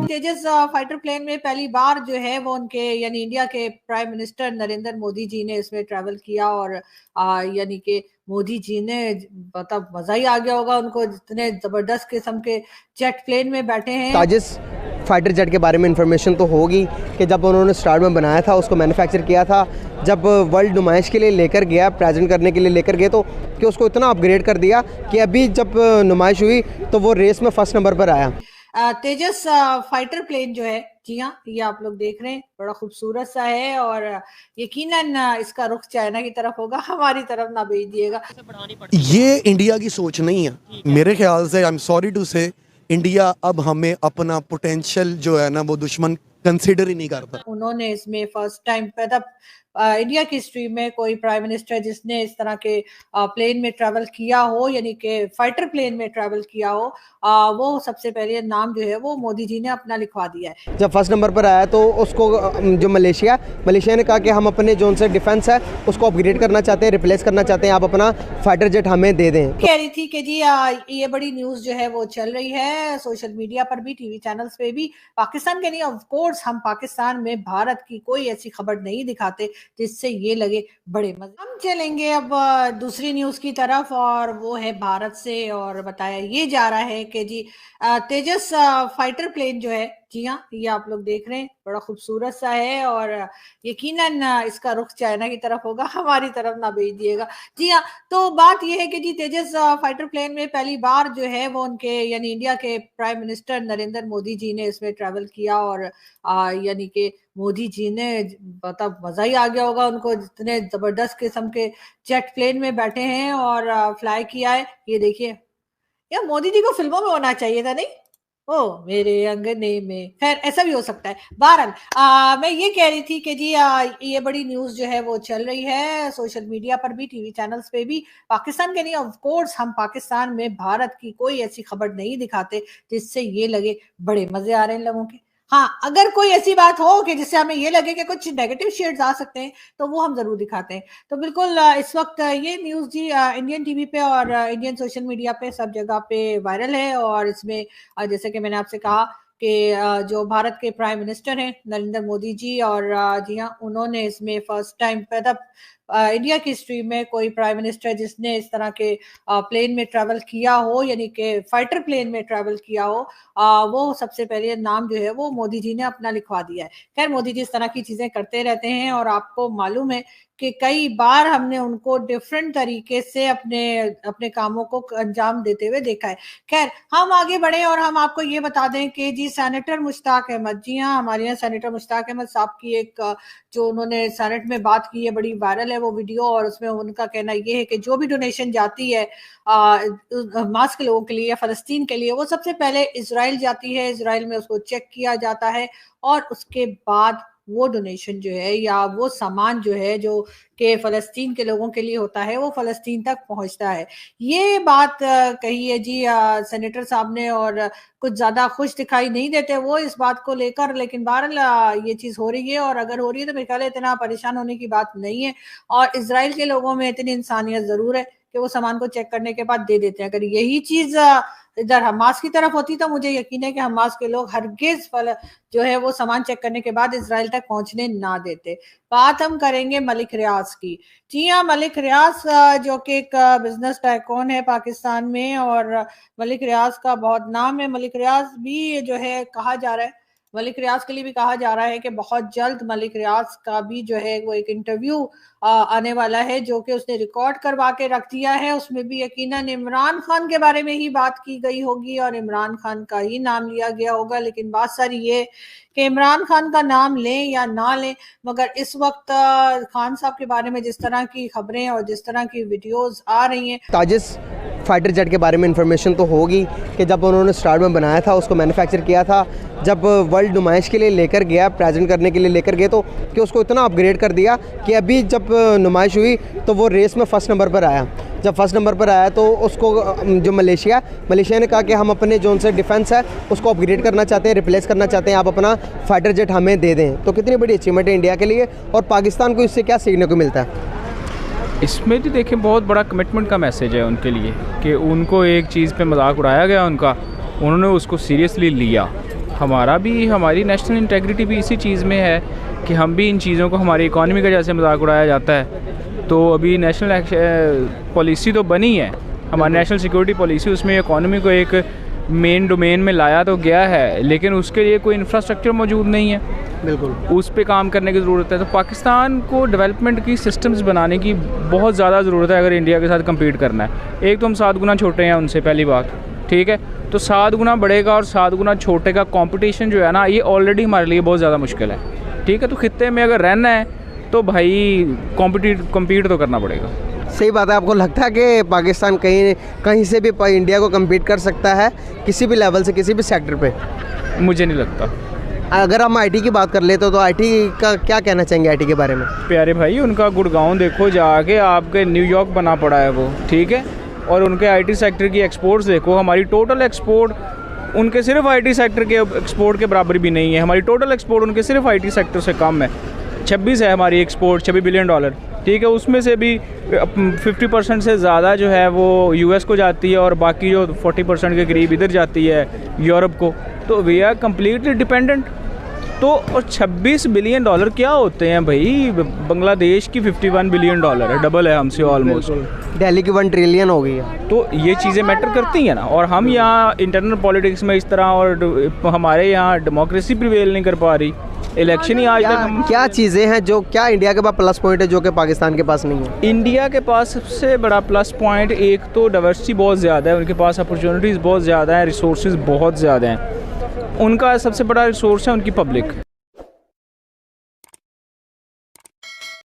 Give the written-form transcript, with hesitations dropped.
तेजस fighter plane में पहली बार जो है वो उनके यानी इंडिया के प्राइम मिनिस्टर नरेंद्र मोदी जी ने इसमें ट्रैवल किया और यानी कि मोदी जी ने मतलब मजा ही आ गया होगा उनको, जितने जबरदस्त किस्म के जेट प्लेन में बैठे हैं। ताजिस फाइटर जेट के बारे में इंफॉर्मेशन तो होगी कि जब उन्होंने स्टार्ट में बनाया था, उसको मैन्युफैक्चर किया था, जब वर्ल्ड नुमाइश के लिए लेकर गया, प्रेजेंट करने के लिए लेकर गए, तो कि उसको इतना अपग्रेड कर दिया कि अभी जब नुमाइश हुई तो वो रेस में फर्स्ट नंबर पर आया। तेजस फाइटर प्लेन जो है, जी हाँ, ये आप लोग देख रहे हैं, बड़ा खूबसूरत सा है और यकीनन इसका रुख चाइना की तरफ होगा, हमारी तरफ ना भेज दिएगा। ये इंडिया की सोच नहीं है मेरे ख्याल से। आई एम सॉरी टू से, इंडिया अब हमें अपना पोटेंशियल जो है ना वो दुश्मन कंसिडर ही नहीं करता। उन्होंने इसमें फर्स्ट टाइम मतलब इंडिया की हिस्ट्री में कोई प्राइम मिनिस्टर जिसने इस तरह के प्लेन में ट्रैवल किया हो, यानी कि फाइटर प्लेन में ट्रैवल किया हो, वो सबसे पहले नाम जो है वो मोदी जी ने अपना लिखवा दिया है। जब फर्स्ट नंबर पर आया तो उसको जो मलेशिया ने कहा कि हम अपने जोन से डिफेंस है उसको अपग्रेड करना चाहते हैं, रिप्लेस करना चाहते हैं, आप अपना फाइटर जेट हमें दे दें। कह रही थी कि जी ये बड़ी न्यूज जो है वो चल रही है सोशल मीडिया पर भी, टीवी चैनल्स पे भी। पाकिस्तान के नहीं, ऑफ कोर्स हम पाकिस्तान में भारत की कोई ऐसी खबर नहीं दिखाते जिससे ये लगे बड़े मजे। हम चलेंगे अब दूसरी न्यूज की तरफ और वो है भारत से, और बताया ये जा रहा है कि जी तेजस फाइटर प्लेन जो है, जी हाँ, ये आप लोग देख रहे हैं, बड़ा खूबसूरत सा है और यकीनन इसका रुख चाइना की तरफ होगा, हमारी तरफ ना भेज दिएगा। जी हाँ, तो बात यह है कि जी तेजस फाइटर प्लेन में पहली बार जो है वो उनके यानी इंडिया के प्राइम मिनिस्टर नरेंद्र मोदी जी ने इसमें ट्रैवल किया और यानी कि मोदी जी ने मतलब मजा ही आ गया होगा उनको, जितने जबरदस्त किस्म के जेट प्लेन में बैठे हैं और फ्लाई किया है। ये देखिए, यार मोदी जी को फिल्मों में होना चाहिए था, नहीं? ओ मेरे अंगने में, खैर ऐसा भी हो सकता है। बहरहाल मैं ये कह रही थी कि जी ये बड़ी न्यूज जो है वो चल रही है सोशल मीडिया पर भी, टीवी चैनल्स पे भी। पाकिस्तान के नहीं, ऑफ कोर्स हम पाकिस्तान में भारत की कोई ऐसी खबर नहीं दिखाते जिससे ये लगे बड़े मजे आ रहे हैं लोगों के। हाँ, अगर कोई ऐसी बात हो कि जिससे हमें ये लगे कि कुछ नेगेटिव शेड्स आ सकते हैं तो वो हम जरूर दिखाते हैं। तो बिल्कुल इस वक्त ये न्यूज जी इंडियन टीवी पे और इंडियन सोशल मीडिया पे सब जगह पे वायरल है और इसमें जैसे कि मैंने आपसे कहा कि जो भारत के प्राइम मिनिस्टर हैं नरेंद्र मोदी जी, और जी हाँ, उन्होंने इसमें फर्स्ट टाइम मतलब इंडिया की हिस्ट्री में कोई प्राइम मिनिस्टर जिसने इस तरह के प्लेन में ट्रैवल किया हो, यानी कि फाइटर प्लेन में ट्रैवल किया हो, वो सबसे पहले नाम जो है वो मोदी जी ने अपना लिखवा दिया है। खैर मोदी जी इस तरह की चीजें करते रहते हैं और आपको मालूम है कि कई बार हमने उनको डिफरेंट तरीके से अपने अपने कामों को अंजाम देते हुए देखा है। खैर हम आगे बढ़े और हम आपको ये बता दें कि जी सेनेटर मुश्ताक अहमद, जी हाँ, हमारे यहाँ सेनेटर मुश्ताक अहमद साहब की एक जो उन्होंने सेनेट में बात की है, बड़ी वायरल है वो वीडियो, और उसमें उनका कहना ये है कि जो भी डोनेशन जाती है हमास के लोगों के लिए या फलस्तीन के लिए, वो सबसे पहले इजराइल जाती है, इजराइल में उसको चेक किया जाता है और उसके बाद वो डोनेशन जो है या वो सामान जो है जो कि फलस्तीन के लोगों के लिए होता है वो फलस्तीन तक पहुंचता है। ये बात कही है जी सेनेटर साहब ने, और कुछ ज्यादा खुश दिखाई नहीं देते वो इस बात को लेकर, लेकिन बहरहाल ये चीज हो रही है और अगर हो रही है तो मेरे ख्याल इतना परेशान होने की बात नहीं है। और इसराइल के लोगों में इतनी इंसानियत जरूर है कि वो सामान को चेक करने के बाद दे देते हैं। अगर यही चीज इधर हमास की तरफ होती तो मुझे यकीन है कि हमास के लोग हरगिज जो है वो सामान चेक करने के बाद इजराइल तक पहुंचने ना देते। बात हम करेंगे मलिक रियाज की। जी हाँ, मलिक रियाज जो कि एक बिजनेस टाइकून है पाकिस्तान में और मलिक रियाज का बहुत नाम है। मलिक रियाज भी जो है कहा जा रहा है, मलिक रियाज के लिए भी कहा जा रहा है कि बहुत जल्द मलिक रियाज का भी जो है वो एक इंटरव्यू आने वाला है जो कि उसने रिकॉर्ड करवा के रख दिया है। उसमें भी यकीनन इमरान खान के बारे में ही बात की गई होगी और इमरान खान का ही नाम लिया गया होगा, लेकिन बात सारी ये कि इमरान खान का नाम लें या ना लें, मगर इस वक्त खान साहब के बारे में जिस तरह की खबरें और जिस तरह की वीडियोस आ रही हैं। ताजिस फाइटर जेट के बारे में इंफॉर्मेशन तो होगी कि जब उन्होंने स्टार्ट में बनाया था, उसको मैन्युफैक्चर किया था, जब वर्ल्ड नुमाइश के लिए लेकर गया, प्रेजेंट करने के लिए लेकर गए, तो कि उसको इतना अपग्रेड कर दिया कि अभी जब नुमाइश हुई तो वो रेस में फ़र्स्ट नंबर पर आया। जब फर्स्ट नंबर पर आया तो उसको जो मलेशिया ने कहा कि हम अपने जो उनसे डिफेंस है उसको अपग्रेड करना चाहते हैं, रिप्लेस करना चाहते हैं, आप अपना फाइटर जेट हमें दे दें। तो कितनी बड़ी अचीवमेंट है इंडिया के लिए, और पाकिस्तान को इससे क्या सीखने को मिलता है? इसमें भी देखें बहुत बड़ा कमिटमेंट का मैसेज है उनके लिए कि उनको एक चीज़ पे मजाक उड़ाया गया उनका, उन्होंने उसको सीरियसली लिया। हमारी नेशनल इंटेग्रिटी भी इसी चीज़ में है कि हम भी इन चीज़ों को, हमारी इकॉनमी का जैसे मजाक उड़ाया जाता है, तो अभी नेशनल पॉलिसी तो बनी है, हमारी नेशनल सिक्योरिटी पॉलिसी, उसमें इकॉनमी को एक मेन डोमेन में लाया तो गया है, लेकिन उसके लिए कोई इंफ्रास्ट्रक्चर मौजूद नहीं है। बिल्कुल, उस पे काम करने की ज़रूरत है। तो पाकिस्तान को डेवलपमेंट की सिस्टम्स बनाने की बहुत ज़्यादा ज़रूरत है अगर इंडिया के साथ कम्पीट करना है। एक तो हम 7 गुना छोटे हैं उनसे, पहली बात, ठीक है, तो 7 गुना बढ़ेगा और 7 गुना छोटे का कंपटीशन जो है ना, ये ऑलरेडी हमारे लिए बहुत ज़्यादा मुश्किल है, ठीक है। तो खित्ते में अगर रहना है तो भाई कम्पीट तो करना पड़ेगा। सही बात है। आपको लगता है कि पाकिस्तान कहीं से भी इंडिया को कम्पीट कर सकता है किसी भी लेवल से, किसी भी सेक्टर पे? मुझे नहीं लगता। अगर हम आईटी की बात कर ले तो आईटी का क्या कहना चाहेंगे, आईटी के बारे में? प्यारे भाई, उनका गुड़गांव देखो जाके, आपके न्यूयॉर्क बना पड़ा है वो, ठीक है, और उनके आईटी सेक्टर की एक्सपोर्ट्स देखो, हमारी टोटल एक्सपोर्ट उनके सिर्फ आईटी सेक्टर के एक्सपोर्ट के बराबर भी नहीं है। हमारी टोटल एक्सपोर्ट उनके सिर्फ आईटी सेक्टर से कम है। 26 है हमारी एक्सपोर्ट, $26 बिलियन, ठीक है, उसमें से भी 50% से ज़्यादा जो है वो यूएस को जाती है और बाकी जो 40% के करीब इधर जाती है यूरोप को। तो वी आर कम्प्लीटली डिपेंडेंट। तो और $26 बिलियन क्या होते हैं भाई? बांग्लादेश की $51 बिलियन है, डबल है हमसे ऑलमोस्ट। दिल्ली की 1 ट्रिलियन हो गई है। तो ये चीज़ें मैटर करती हैं ना, और हम यहाँ इंटरनल पॉलिटिक्स में इस तरह, और हमारे यहाँ डेमोक्रेसी प्रिवेल नहीं कर पा रही। इलेक्शन ही आज तक क्या चीज़ें हैं जो, क्या इंडिया के पास प्लस पॉइंट है जो कि पाकिस्तान के पास नहीं है? इंडिया के पास सबसे बड़ा प्लस पॉइंट, एक तो डाइवर्सिटी बहुत ज़्यादा है, उनके पास अपॉर्चुनिटीज़ बहुत ज़्यादा हैं, रिसोर्सेज बहुत ज़्यादा हैं। उनका सबसे बड़ा रिसोर्स है उनकी पब्लिक।